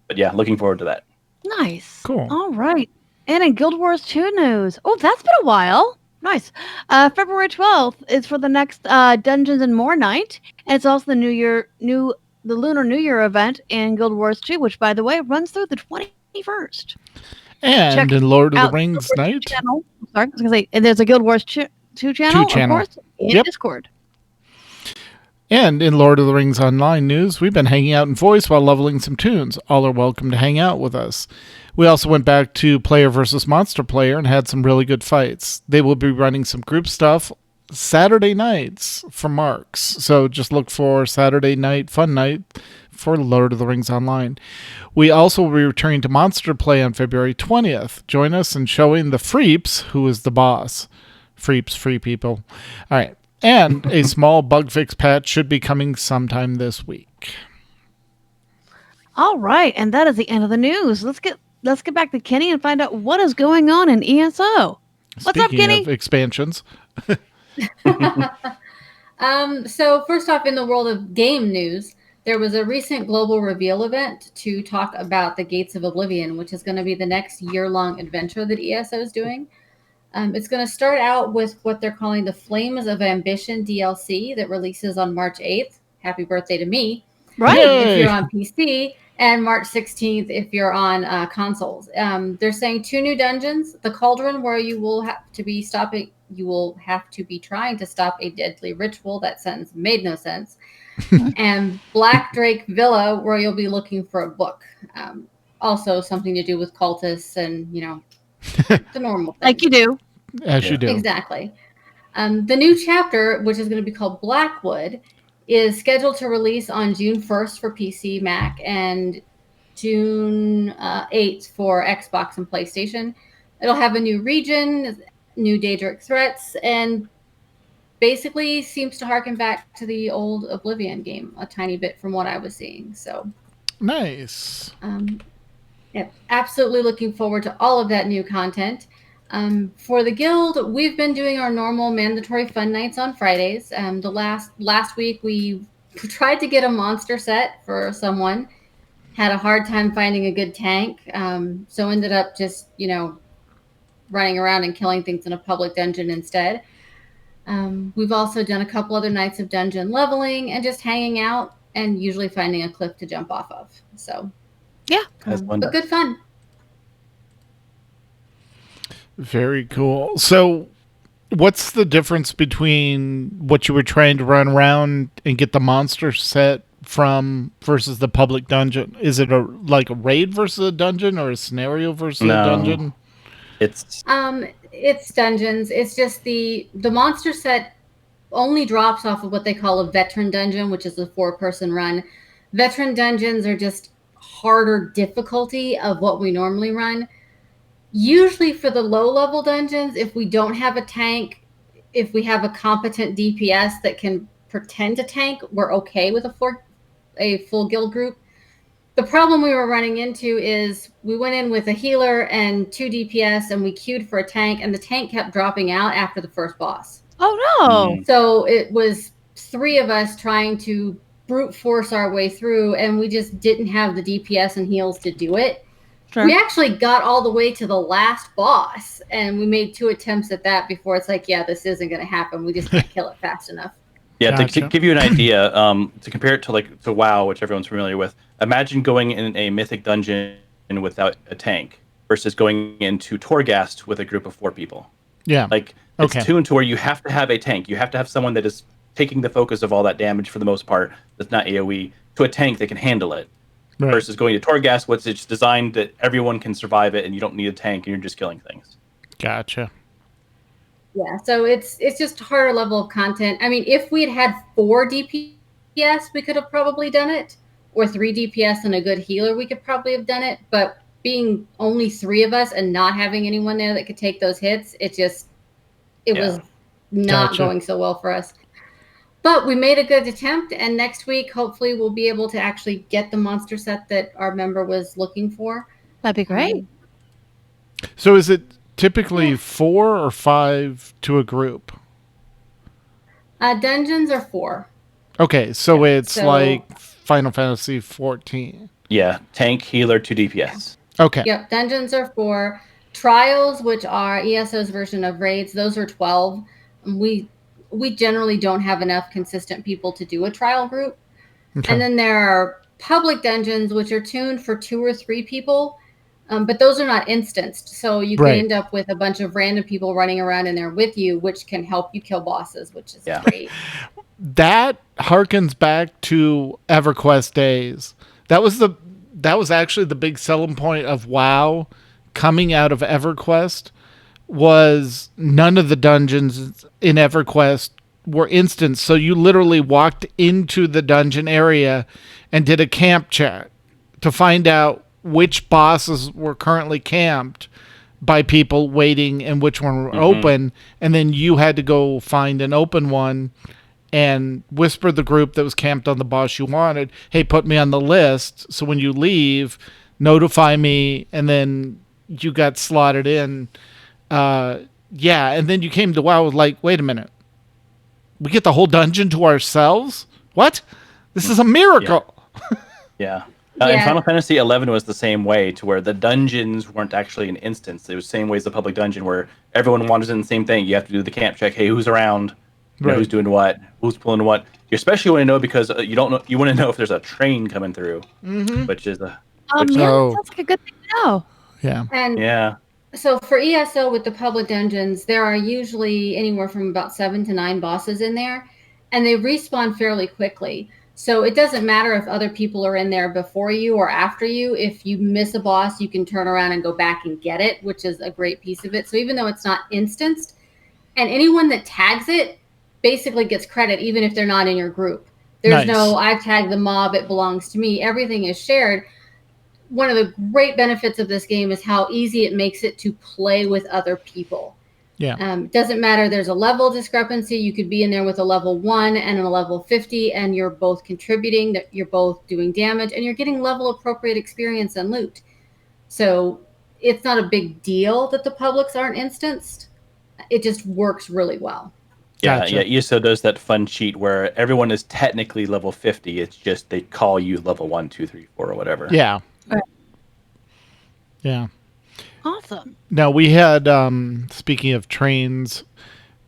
But yeah, looking forward to that. Nice. Cool. All right. And in Guild Wars 2 news. Oh, that's been a while. Nice. February 12th is for the next Dungeons and More night. And it's also the Lunar New Year event in Guild Wars 2, which, by the way, runs through the 21st. And Check in Lord of out the Rings Guild Wars night. channel. Sorry, I was going to say, and there's a Guild Wars 2 channel, channel. of course, in Yep. Discord. And in Lord of the Rings Online news, we've been hanging out in voice while leveling some tunes. All are welcome to hang out with us. We also went back to player versus monster player and had some really good fights. They will be running some group stuff Saturday nights for Marks. So just look for Saturday night fun night for Lord of the Rings Online. We also will be returning to monster play on February 20th. Join us in showing the Freeps who is the boss. Freeps, free people. All right. And a small bug fix patch should be coming sometime this week. All right, and that is the end of the news. Let's get back to Kenny and find out what is going on in ESO. What's up, Speaking Kenny? of expansions, So first off, in the world of game news, there was a recent global reveal event to talk about the Gates of Oblivion, which is going to be the next year-long adventure that ESO is doing. It's going to start out with what they're calling the Flames of Ambition DLC that releases on March 8th. Happy birthday to me. Right. If you're on PC, and March 16th if you're on consoles. They're saying 2 new dungeons: the Cauldron, where you will have to be trying to stop a deadly ritual. That sentence made no sense. And Black Drake Villa, where you'll be looking for a book. Also something to do with cultists and the normal thing. Like you do. as you do. Exactly. The new chapter, which is going to be called Blackwood, is scheduled to release on June 1st for PC, Mac, and June 8th for Xbox and PlayStation. It'll have a new region, new Daedric threats, and basically seems to harken back to the old Oblivion game a tiny bit from what I was seeing. So, Nice. yeah, absolutely looking forward to all of that new content. For the guild, we've been doing our normal mandatory fun nights on Fridays. The last week we tried to get a monster set for someone, had a hard time finding a good tank, so ended up just running around and killing things in a public dungeon instead. We've also done a couple other nights of dungeon leveling and just hanging out and usually finding a cliff to jump off of. So Yeah. That's fun. but good fun. Very cool. So, what's the difference between what you were trying to run around and get the monster set from versus the public dungeon? Is it like a raid versus a dungeon or a scenario versus a dungeon? It's It's dungeons. It's just the monster set only drops off of what they call a veteran dungeon, which is a 4-person run. Veteran dungeons are just harder difficulty of what we normally run. Usually for the low-level dungeons, if we don't have a tank, if we have a competent DPS that can pretend to tank, we're okay with a full guild group. The problem we were running into is we went in with a healer and 2 DPS, and we queued for a tank, and the tank kept dropping out after the first boss. Oh no. So it was 3 of us trying to brute force our way through, and we just didn't have the DPS and heals to do it. Sure. We actually got all the way to the last boss, and we made 2 attempts at that before it's like, yeah, this isn't going to happen. We just can't kill it fast enough. Yeah, Gotcha. to give you an idea, to compare it to WoW, which everyone's familiar with, imagine going in a mythic dungeon without a tank versus going into Torghast with a group of 4 people. Yeah. Like Okay. It's tuned to where you have to have a tank. You have to have someone that is taking the focus of all that damage for the most part. That's not AOE to a tank that can handle it. Right. Versus going to Torghast, what's it's designed that everyone can survive it, and you don't need a tank, and you're just killing things. Gotcha. Yeah, so it's just a harder level of content. I mean, if we'd had 4 DPS, we could have probably done it, or 3 DPS and a good healer, we could probably have done it. But being only 3 of us and not having anyone there that could take those hits, it was not Gotcha. going so well for us. But we made a good attempt, and next week, hopefully, we'll be able to actually get the monster set that our member was looking for. That'd be great. So is it typically 4 or 5 to a group? Dungeons are 4. Okay, so it's So- like Final Fantasy 14. Yeah, tank, healer, 2 DPS. Okay. Yep, dungeons are 4. Trials, which are ESO's version of raids, those are 12. We generally don't have enough consistent people to do a trial group. Okay. And then there are public dungeons, which are tuned for 2 or 3 people, but those are not instanced. So you can Right. end up with a bunch of random people running around in there with you, which can help you kill bosses, which is Yeah. great. That harkens back to EverQuest days. That was actually the big selling point of WoW coming out of EverQuest, was none of the dungeons in EverQuest were instance. So you literally walked into the dungeon area and did a camp check to find out which bosses were currently camped by people waiting and which one were open. And then you had to go find an open one and whisper the group that was camped on the boss you wanted, hey, put me on the list. So when you leave, notify me. And then you got slotted in. Yeah. And then you came to WoW like, wait a minute. We get the whole dungeon to ourselves? What? This is a miracle. Yeah. Yeah. And Final Fantasy 11 was the same way, to where the dungeons weren't actually an instance. It was the same way as the public dungeon, where everyone wanders in the same thing. You have to do the camp check. Hey, who's around? You know, Right. who's doing what? Who's pulling what? You especially want to know because you don't know. You want to know if there's a train coming through, which is a Yeah, Oh. that sounds like a good thing to know. Yeah. And yeah. so for ESO with the public dungeons, there are usually anywhere from about 7 to 9 bosses in there, and they respawn fairly quickly. So it doesn't matter if other people are in there before you or after you. If you miss a boss, you can turn around and go back and get it, which is a great piece of it. So even though it's not instanced, and anyone that tags it basically gets credit, even if they're not in your group. There's Nice. no, I've tagged the mob, it belongs to me. Everything is shared. One of the great benefits of this game is how easy it makes it to play with other people. Yeah. Doesn't matter. There's a level discrepancy. You could be in there with a level 1 and a level 50, and you're both contributing, that you're both doing damage, and you're getting level appropriate experience and loot. So it's not a big deal that the publics aren't instanced. It just works really well. Yeah, Gotcha. yeah. ESO does that fun cheat where everyone is technically level 50. It's just they call you level 1, 2, 3, 4, or whatever. Yeah. Right. Yeah. Awesome. Now we had, speaking of trains,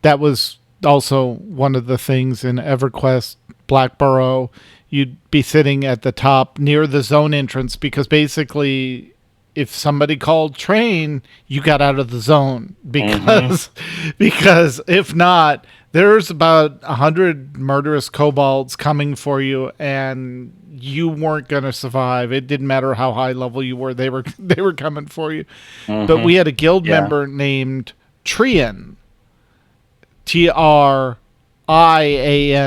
that was also one of the things in EverQuest Blackborough. You'd be sitting at the top near the zone entrance because basically if somebody called train, you got out of the zone because if not, there's about 100 murderous kobolds coming for you and you weren't going to survive. It didn't matter how high level you were. They were coming for you. But we had a guild Yeah. member named Trian. Trian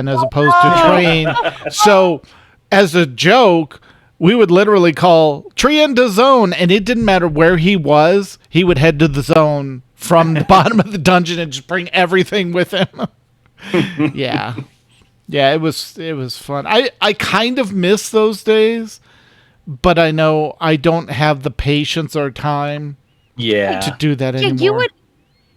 as opposed to train. So as a joke, we would literally call Trian to zone, and it didn't matter where he was. He would head to the zone from the bottom of the dungeon and just bring everything with him. Yeah. Yeah, it was fun. I kind of miss those days, but I know I don't have the patience or time Yeah. to do that Yeah, anymore.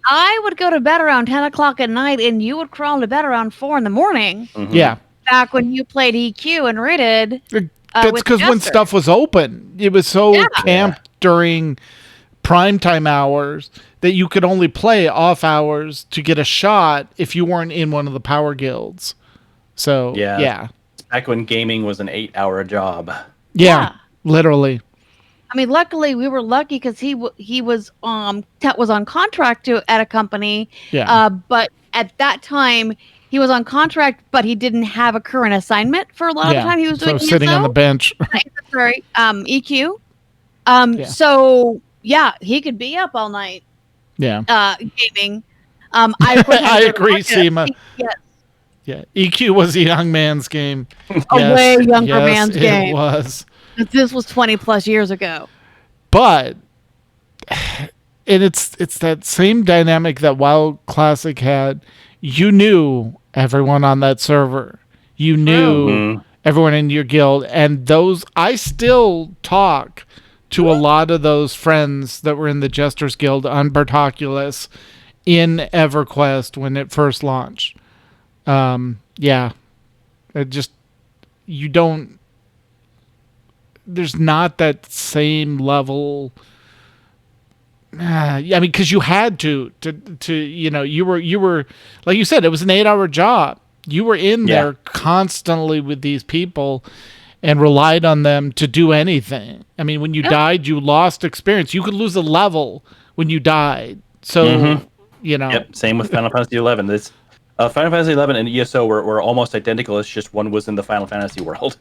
I would go to bed around 10 o'clock at night, and you would crawl to bed around 4 in the morning. Yeah. Back when you played EQ and rated. That's with because when Jester. stuff was open, it was so Yeah. camped during primetime hours that you could only play off hours to get a shot if you weren't in one of the power guilds. So, Yeah. yeah. Back when gaming was an 8-hour job. Yeah, literally. I mean, luckily we were lucky because he was Tet was on contract at a company. Yeah. But at that time he was on contract, but he didn't have a current assignment for a lot of the time he was doing so sitting on the bench. Sorry, EQ. Yeah. So yeah, he could be up all night Yeah. gaming. I of course had I to go to agree, work Seema. Yes, Yeah. EQ was a young man's game. a way younger man's it game. was. This was 20 plus years ago. But and it's that same dynamic that WoW Classic had. You knew everyone on that server. You knew everyone in your guild, and those I still talk to a lot of those friends that were in the Jester's Guild on Bartoculus in EverQuest when it first launched. Yeah, it just you don't. There's not that same level. I mean, because you had to you were like you said, it was an 8-hour job. You were in there constantly with these people and relied on them to do anything. I mean, when you died, you lost experience. You could lose a level when you died. So, Yep, same with Final Fantasy 11. This Final Fantasy 11 and ESO were almost identical. It's just one was in the Final Fantasy world.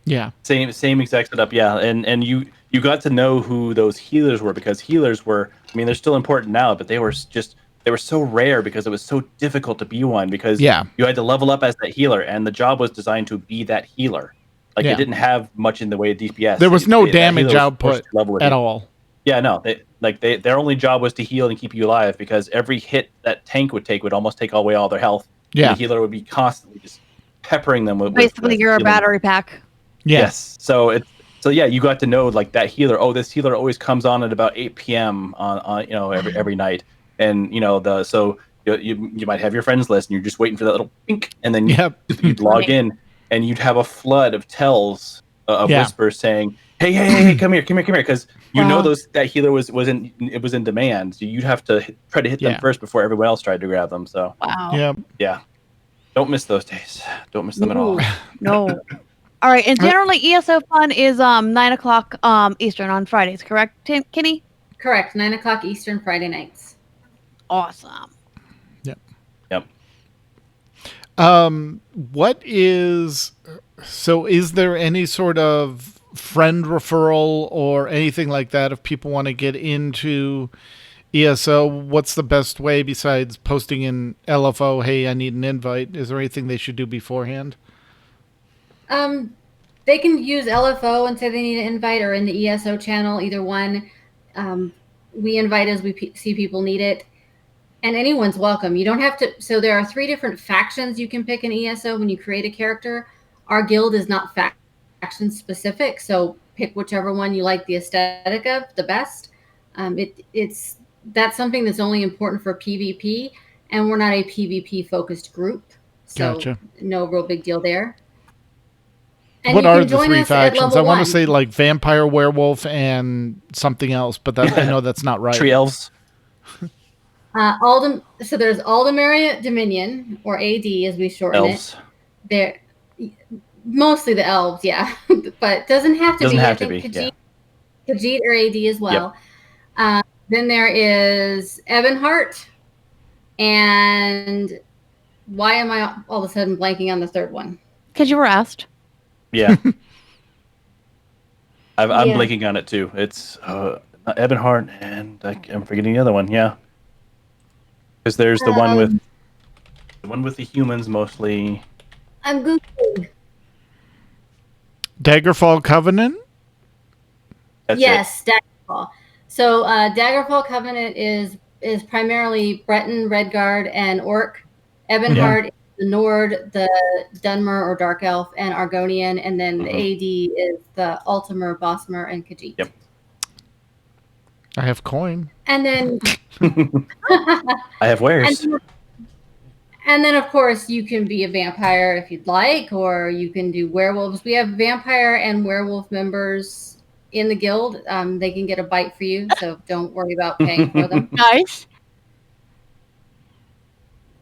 Yeah. Same exact setup, yeah. And you got to know who those healers were, because healers were, I mean, they're still important now, but they were so rare because it was so difficult to be one, because you had to level up as that healer, and the job was designed to be that healer. Like it didn't have much in the way of DPS. There was no damage output at all. Yeah, no. Their only job was to heal and keep you alive, because every hit that tank would take would almost take away all their health. Yeah. And the healer would be constantly just peppering them with Basically, you're a battery pack. Yes. So you got to know like that healer. Oh, this healer always comes on at about 8 p.m. on every night, and you might have your friends list, and you're just waiting for that little pink, and then you'd log in, and you'd have a flood of tells of whispers saying, "Hey, come here," because that healer was in demand, so you'd have to try to hit them first before everyone else tried to grab them. So yeah, don't miss those days. Don't miss them at all. No. All right, and generally ESO Fun is 9:00 Eastern on Fridays, correct, Kenny? Correct, 9:00 Eastern Friday nights. Awesome. Yep. Is there any sort of friend referral or anything like that if people want to get into ESO? What's the best way besides posting in LFO, hey, I need an invite? Is there anything they should do beforehand? They can use LFO and say they need an invite, or in the ESO channel, either one. We invite as we see people need it, and anyone's welcome. You don't have to. So there are 3 different factions you can pick in ESO when you create a character. Our guild is not faction specific, so pick whichever one you like the aesthetic of the best. That's something that's only important for PvP, and we're not a PvP focused group, so no real big deal there. And what are the 3 factions? I want to say like vampire, werewolf, and something else, but I know that's not right. Tree elves. So there's Aldemarian Dominion, or AD as we shorten elves. It. They're mostly the elves, yeah, but it doesn't have to be. I think Khajiit or AD as well. Yep. Then there is Ebonheart, and why am I all of a sudden blanking on the third one? Because you were asked. Yeah. I'm blanking on it too. It's Ebonheart, and I'm forgetting the other one. Yeah, because there's the one with the humans mostly. I'm googling. Daggerfall Covenant. Yes, Daggerfall. So Daggerfall Covenant is primarily Breton, Redguard, and Orc. Ebonheart is the Nord, the Dunmer or Dark Elf, and Argonian, and then the AD is the Ultimer, Bosmer, and Khajiit. Yep. I have coin. And then I have wares. And then, of course, you can be a vampire if you'd like, or you can do werewolves. We have vampire and werewolf members in the guild. They can get a bite for you, so don't worry about paying for them. Nice.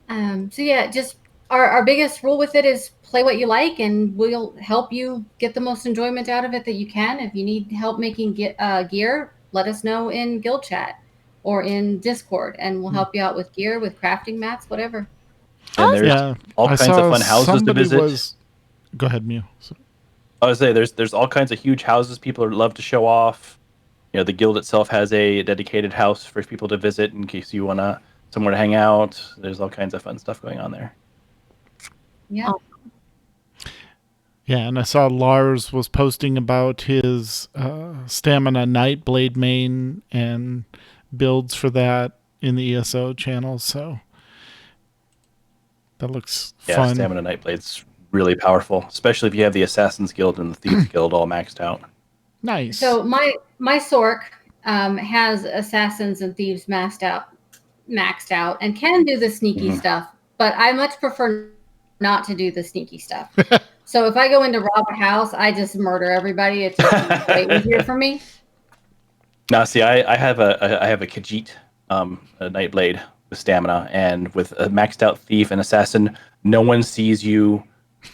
So yeah, just our biggest rule with it is play what you like, and we'll help you get the most enjoyment out of it that you can. If you need help making gear, let us know in guild chat or in Discord, and we'll help you out with gear, with crafting mats, whatever. And there's all kinds of fun houses to visit. Go ahead, Mew. I would say there's all kinds of huge houses people love to show off. You know, the guild itself has a dedicated house for people to visit in case you want somewhere to hang out. There's all kinds of fun stuff going on there. Yeah. Yeah, and I saw Lars was posting about his Stamina Nightblade main and builds for that in the ESO channel, so that looks fun. Yeah, Stamina Nightblade's really powerful, especially if you have the Assassin's Guild and the Thieves Guild all maxed out. Nice. So my Sork has Assassins and Thieves maxed out, and can do the sneaky stuff, but I much prefer not to do the sneaky stuff. So if I go in to rob a house, I just murder everybody. It's just way easier for me. Now, see, I have a Khajiit, a Nightblade with Stamina, and with a maxed out Thief and Assassin, no one sees you.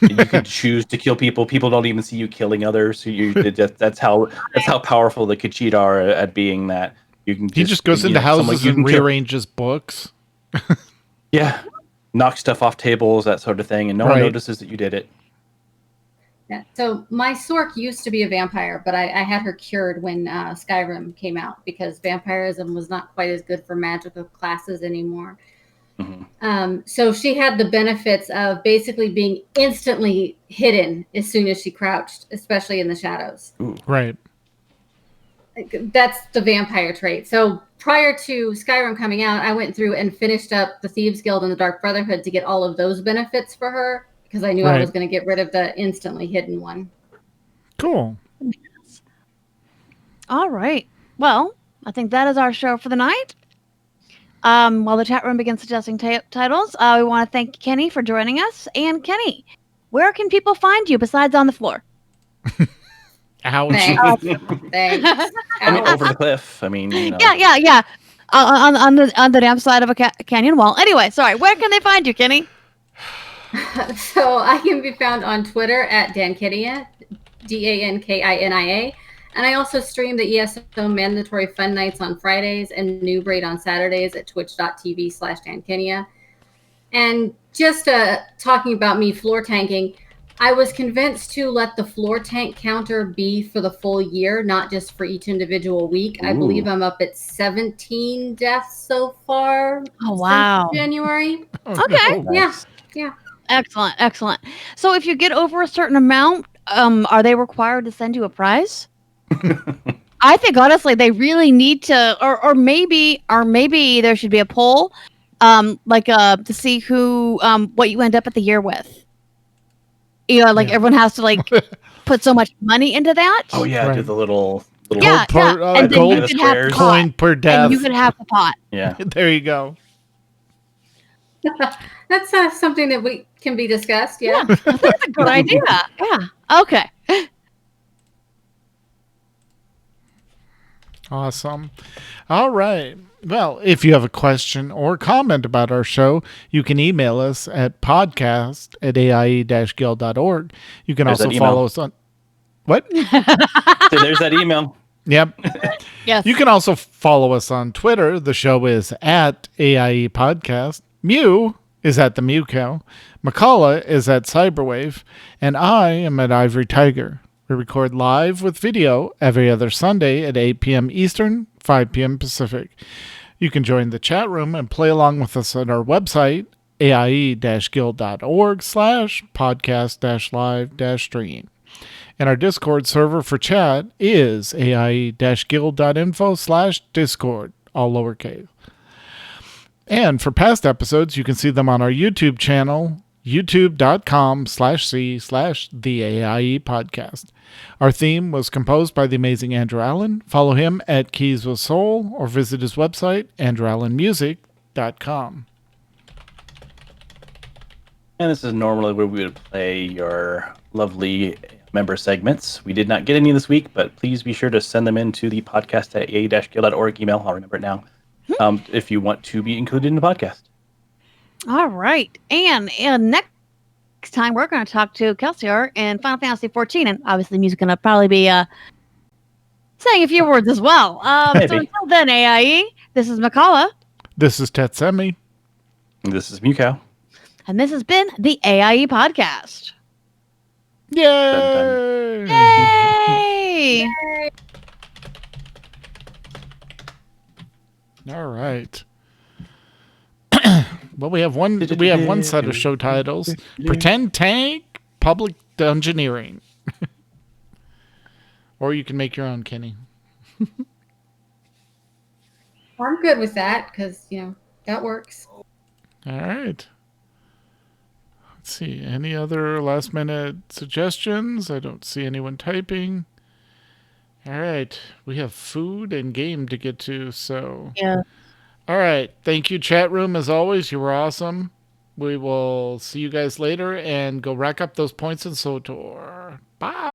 You can choose to kill people. People don't even see you killing others. So that's how powerful the Khajiit are at being that. You can. He just goes into houses and rearranges books. Yeah, knock stuff off tables, that sort of thing, and no one notices that you did it. Yeah. So my Sork used to be a vampire, but I had her cured when Skyrim came out because vampirism was not quite as good for magical classes anymore. So she had the benefits of basically being instantly hidden as soon as she crouched, especially in the shadows. Ooh. Right. That's the vampire trait. So prior to Skyrim coming out, I went through and finished up the Thieves Guild and the Dark Brotherhood to get all of those benefits for her because I knew I was going to get rid of the instantly hidden one. Cool. All right. Well, I think that is our show for the night. While the chat room begins suggesting titles, we want to thank Kenny for joining us. And Kenny, where can people find you besides on the floor? Ouch. Thanks. I mean, over the cliff. I mean, you know. Yeah. On the damn side of a canyon wall. Anyway, sorry. Where can they find you, Kenny? So I can be found on Twitter at Dankinia, DANKINIA. And I also stream the ESO Mandatory Fun Nights on Fridays and New Braid on Saturdays at twitch.tv/Dankinia. And just talking about me floor tanking, I was convinced to let the floor tank counter be for the full year, not just for each individual week. Ooh. I believe I'm up at 17 deaths so far. Oh, wow. Since January. Okay. Yeah. Excellent. So if you get over a certain amount, are they required to send you a prize? I think honestly they really need to, or maybe there should be a poll, to see who what you end up at the year with. You know, everyone has to put so much money into that. Oh yeah, do the little and then gold you can have the coin per death. And you can have the pot. Yeah, there you go. That's something that we can be discussed. Yeah, that's a good idea. Yeah. Okay. Awesome. All right. Well, if you have a question or comment about our show, you can email us at podcast@aie-guild.org. You can also follow us on... What? So there's that email. Yep. Yes. You can also follow us on Twitter. The show is at AIE Podcast. Mew is at the Mew Cow. McCullough is at Cyberwave. And I am at Ivory Tiger. We record live with video every other Sunday at 8 p.m. Eastern, 5 p.m. Pacific. You can join the chat room and play along with us at our website, aie-guild.org/podcast-live-stream. And our Discord server for chat is aie-guild.info/discord, all lowercase. And for past episodes, you can see them on our YouTube channel, youtube.com/c/the AIE Podcast. Our theme was composed by the amazing Andrew Allen. Follow him at Keys with Soul or visit his website, andrewallenmusic.com. And this is normally where we would play your lovely member segments. We did not get any this week, but please be sure to send them in to the podcast at aie-guild.org email. I'll remember it now. If you want to be included in the podcast. All right. And next time, we're going to talk to Kelsier in Final Fantasy 14. And obviously, Music's going to probably be saying a few words as well. So Maybe. until then, AIE, this is Makala. This is Tetsemi. This is Mukau. And this has been the AIE Podcast. Yay! Yay! All right. Well, we have one set of show titles: Pretend Tank, Public Dungeoneering. Or you can make your own, Kenny. I'm good with that because, that works. All right. Let's see. Any other last minute suggestions? I don't see anyone typing. All right. We have food and game to get to, so. Yeah. All right. Thank you, chat room. As always, you were awesome. We will see you guys later and go rack up those points in SOTOR. Bye.